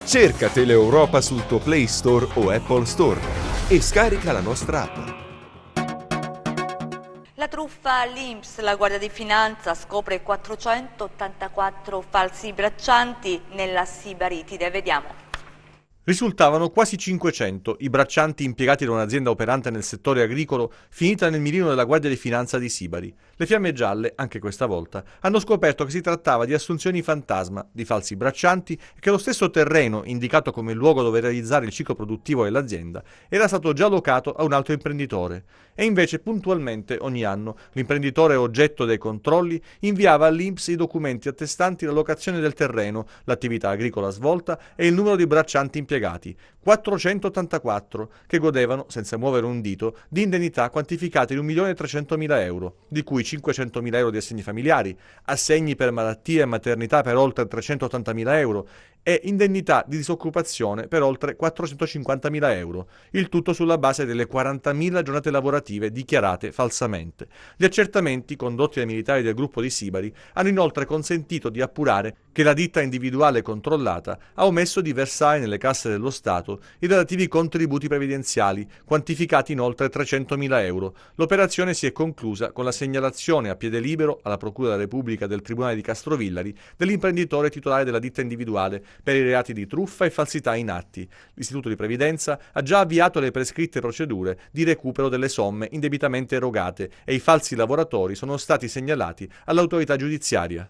Cerca Teleeuropa sul tuo Play Store o Apple Store e scarica la nostra app. La truffa all'INPS, la Guardia di Finanza scopre 484 falsi braccianti nella Sibaritide. Vediamo. Risultavano quasi 500 i braccianti impiegati da un'azienda operante nel settore agricolo finita nel mirino della Guardia di Finanza di Sibari. Le Fiamme Gialle, anche questa volta, hanno scoperto che si trattava di assunzioni fantasma di falsi braccianti e che lo stesso terreno, indicato come luogo dove realizzare il ciclo produttivo dell'azienda, era stato già locato a un altro imprenditore. E invece puntualmente ogni anno l'imprenditore oggetto dei controlli inviava all'INPS i documenti attestanti la locazione del terreno, l'attività agricola svolta e il numero di braccianti impiegati, 484, che godevano, senza muovere un dito, di indennità quantificate in 1.300.000 euro, di cui 500.000 euro di assegni familiari, assegni per malattia e maternità per oltre 380.000 euro e indennità di disoccupazione per oltre 450.000 euro, il tutto sulla base delle 40.000 giornate lavorative dichiarate falsamente. Gli accertamenti condotti dai militari del gruppo di Sibari hanno inoltre consentito di appurare che la ditta individuale controllata ha omesso di versare nelle casse dello Stato i relativi contributi previdenziali, quantificati in oltre 300.000 euro. L'operazione si è conclusa con la segnalazione a piede libero alla Procura della Repubblica del Tribunale di Castrovillari dell'imprenditore titolare della ditta individuale per i reati di truffa e falsità in atti. L'Istituto di Previdenza ha già avviato le prescritte procedure di recupero delle somme indebitamente erogate e i falsi lavoratori sono stati segnalati all'autorità giudiziaria.